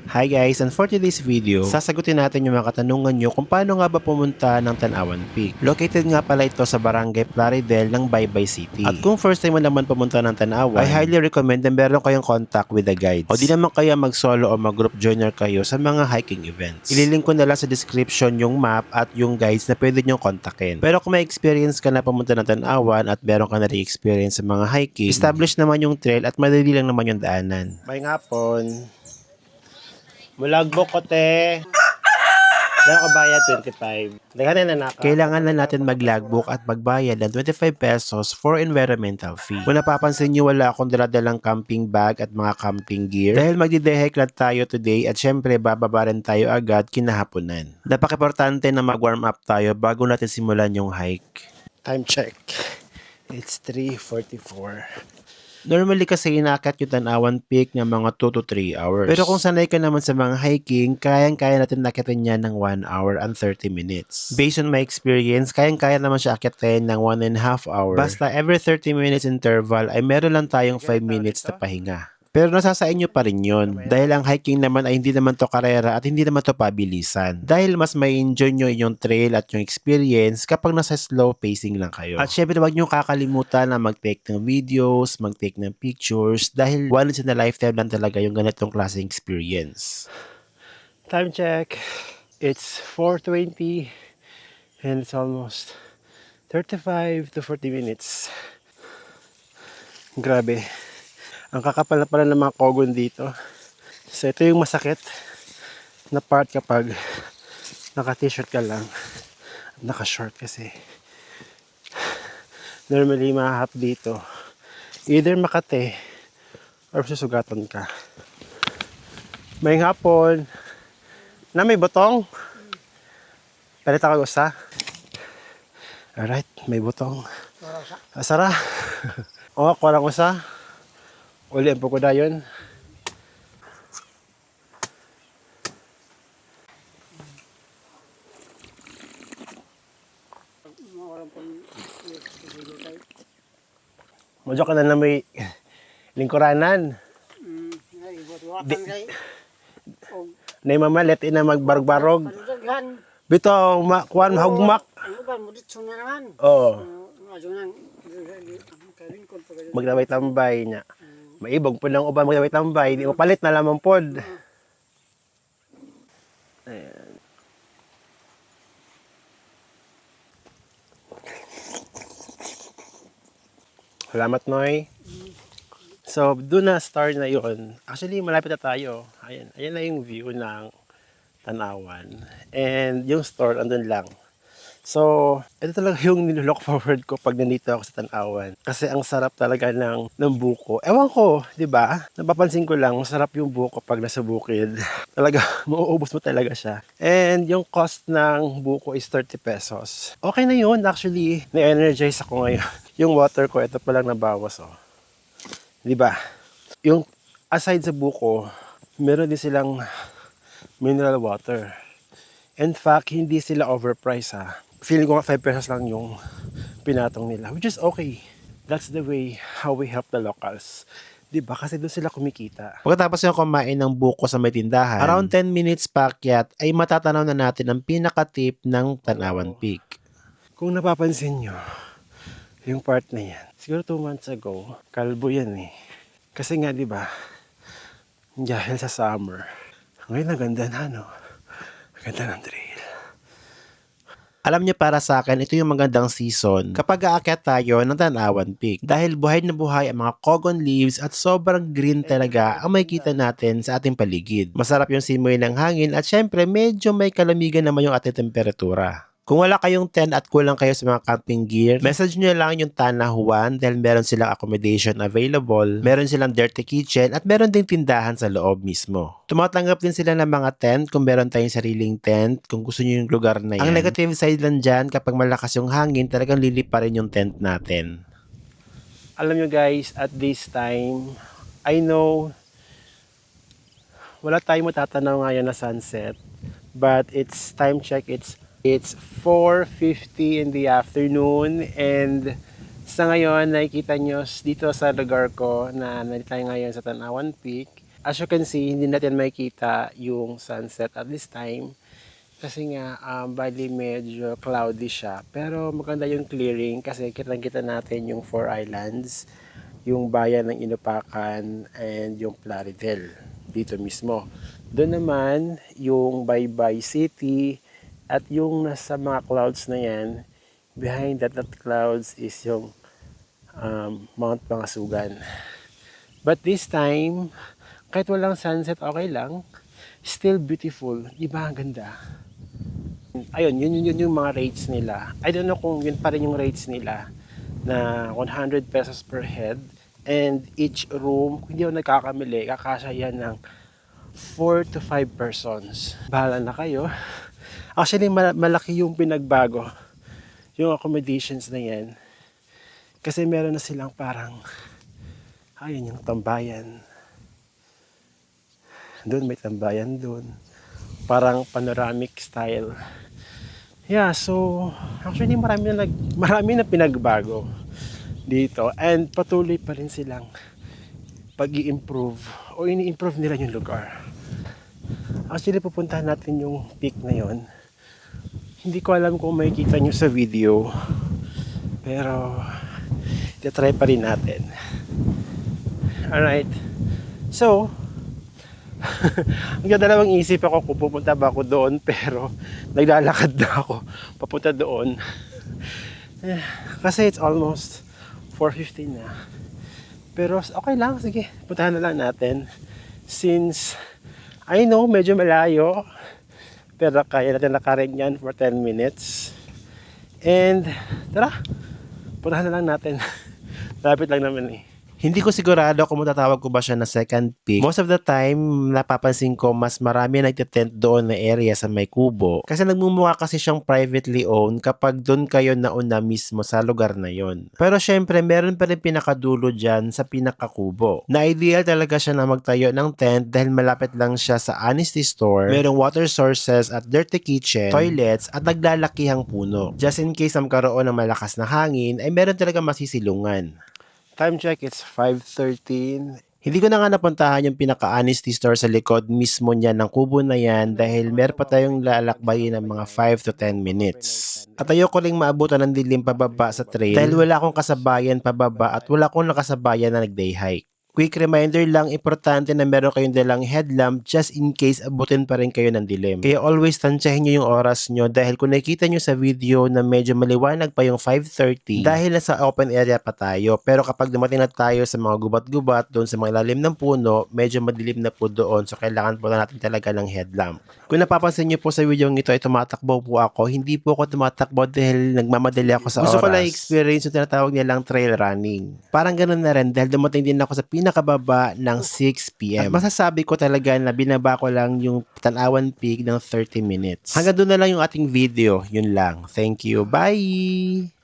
Hi guys, and for today's video, sasagutin natin yung mga katanungan nyo kung paano nga ba pumunta ng Tanawan Peak. Located nga pala ito sa Barangay Plaridel ng Baybay City. At kung first time mo naman pumunta ng Tanawan, I highly recommend na meron kayong contact with the guides. O di naman kaya mag-solo o mag-group joiner kayo sa mga hiking events. Ililink ko na lang sa description yung map at yung guides na pwede nyong kontakin. Pero kung may experience ka na pumunta ng Tanawan at meron ka na rin experience sa mga hiking, established naman yung trail at madali lang naman yung daanan. May ngapon. Mulagbok ko, te. Dala ka bayad, 25. Daghan na naka. Kailangan na natin mag-logbook at magbayad ng 25 pesos for environmental fee. Kung napapansin nyo, wala akong daladalang camping bag at mga camping gear. Dahil magdidehike lang tayo today at syempre bababa rin tayo agad kinahaponan. Napaka-importante na mag-warm up tayo bago natin simulan yung hike. Time check. It's 3:44. Normally kasi inaakyat yung Tanawan Peak ng mga 2 to 3 hours. Pero kung sanay ka naman sa mga hiking, kayang-kaya natin nakyatin yan ng 1 hour and 30 minutes. Based on my experience, kayang-kaya naman siya akyatin ng 1.5 hour. Basta every 30 minutes interval ay meron lang tayong 5 minutes na pahinga. Pero nasa sa inyo pa rin yun. Dahil ang hiking naman ay hindi naman to karera at hindi naman to pabilisan. Dahil mas may enjoy nyo yung trail at yung experience kapag nasa slow pacing lang kayo. At syempre wag nyo kakalimutan na mag-take ng videos, mag-take ng pictures dahil once in a lifetime lang talaga yung ganitong klaseng experience. Time check. It's 4:20 and it's almost 35 to 40 minutes. Grabe. Ang kakapal na pala ng mga kogon dito. So ito yung masakit na part kapag naka-t-shirt ka lang at naka-short kasi. Normally mahahap dito. Either makate or susugatan ka. May hapon na may botong. Palit ako usa. Alright, may botong. Asara. O, kulang usa. Uli ang pukudayon. Modyo ka na may lingkuranan. Nay mamalit ina magbarog-barog. Bito kuan mahugmak. Oo. Magdaway-tambay niya. Maibog po lang uban magdaway-tambay, di mapalit na lamang pod. Ayan. Salamat, Noy. So, doon na start na yun. Actually, malapit na tayo. Ayan, ayan na yung view ng Tanawan. And yung store, andun lang. So, ito talaga yung nilook forward ko pag nandito ako sa Tanawan. Kasi ang sarap talaga ng buko. Ewan ko, di ba? Napapansin ko lang, masarap yung buko pag nasa bukid. Talaga, mauubos mo talaga siya. And yung cost ng buko is 30 pesos. Okay na yun, actually. Na-energize ako ngayon. Yung water ko, ito pa lang nabawas, oh. Di ba? Yung aside sa buko, meron din silang mineral water. In fact, hindi sila overpriced, ha. Feeling ko nga 5 pesos lang yung pinatong nila, which is okay. That's the way how we help the locals. Diba? Kasi doon sila kumikita. Pagkatapos yung kumain ng buko sa may tindahan, around 10 minutes paakyat ay matatanaw na natin ang pinaka-tip ng Tanawan Peak. Kung napapansin nyo, yung part na yan, siguro 2 months ago, kalbo yan eh. Kasi nga diba, dahil sa summer, ngayon ang ganda na, no? Ang ganda ng trail. Alam niyo, para sa akin, ito yung magandang season kapag aakyat tayo ng Tanawan Peak. Dahil buhay na buhay ang mga cogon leaves at sobrang green talaga ang makikita natin sa ating paligid. Masarap yung simoy ng hangin at syempre medyo may kalamigan naman yung ating temperatura. Kung wala kayong tent at kulang kayo sa mga camping gear, message nyo lang yung Tanawan dahil meron silang accommodation available, meron silang dirty kitchen at meron ding tindahan sa loob mismo. Tumatanggap din sila ng mga tent kung meron tayong sariling tent kung gusto nyo yung lugar na yan. Ang negative side lang dyan, kapag malakas yung hangin, talagang lilipa rin yung tent natin. Alam nyo guys, at this time, I know wala tayong matatanaw ngayon na sunset, but it's time check, it's 4:50 in the afternoon, and sa ngayon nakikita nyo dito sa lugar ko na nandito tayo ngayon sa Tanawan Peak as you can see, hindi natin makikita yung sunset at this time. Kasi nga, bali medyo cloudy siya. Pero maganda yung clearing kasi kitang-kita natin yung Four Islands, yung bayan ng Inupacan, and yung Plaridel dito mismo. Doon naman, yung Baybay City at yung nasa mga clouds na yan, behind that clouds is yung Mount Pangasugan. But this time, kahit walang sunset, okay lang. Still beautiful. Diba ang ganda? Ayun, yun yung mga rates nila. I don't know kung yun pa rin yung rates nila na 100 pesos per head. And each room, kung hindi ako nagkakamali, kakasya yan ng 4 to 5 persons. Bahala na kayo. Actually, malaki yung pinagbago. Yung accommodations na yan. Kasi meron na silang parang, ayun yung tambayan. Doon may tambayan doon. Parang panoramic style. Yeah, so actually marami na pinagbago dito and patuloy pa rin silang pag-i-improve o ini-improve nila yung lugar. Actually pupuntahan natin yung peak na yon. Hindi ko alam kung makikita nyo sa video pero try pa rin natin. Alright. So, nagdadalawang isip ako kung pupunta ba ako doon pero naglalakad na ako papunta doon. Kasi it's almost 4:15 na. Pero okay lang, sige, puntahan na lang natin. Since I know medyo malayo pero kaya natin nakarin yan for 10 minutes. And tara, puntahan na lang natin. Lapit lang naman eh. Hindi ko sigurado kung matatawag ko ba siya na second peak. Most of the time, napapansin ko mas marami nagtitent doon na area sa may kubo. Kasi nagmumukha kasi siyang privately owned kapag doon kayo nauna mismo sa lugar na yon. Pero syempre, meron pa rin pinakadulo dyan sa pinakakubo. Na ideal talaga siya na magtayo ng tent dahil malapit lang siya sa honesty store, merong water sources at dirty kitchen, toilets at naglalakihang puno. Just in case magkaroon ng malakas na hangin, ay meron talaga masisilungan. Time check, it's 5:13. Hindi ko na nga napuntahan yung pinaka-honesty store sa likod mismo niya ng kubo na yan dahil meron pa tayong lalakbayin ng mga 5 to 10 minutes. At ayoko ring maabutan ng dilim pababa sa trail dahil wala akong kasabayan pababa at wala akong nakasabayan na nag-day hike. Quick reminder lang, importante na meron kayong dalang headlamp just in case abutin pa rin kayo ng dilim. Kaya always tansyahin nyo yung oras nyo dahil kung nakikita nyo sa video na medyo maliwanag pa yung 5:30 dahil nasa open area pa tayo. Pero kapag dumating na tayo sa mga gubat-gubat doon sa mga ilalim ng puno, medyo madilim na po doon so kailangan po na natin talaga ng headlamp. Kung napapansin nyo po sa video ito ay tumatakbo po ako. Hindi po ako tumatakbo dahil nagmamadali ako sa oras. Gusto ko lang experience yung tinatawag nilang trail running. Parang ganun na rin dahil dumating din ako sa pinakababa ng 6 PM. At masasabi ko talaga na binaba ko lang yung Tanawan Peak ng 30 minutes. Hanggang doon na lang yung ating video. Yun lang. Thank you. Bye!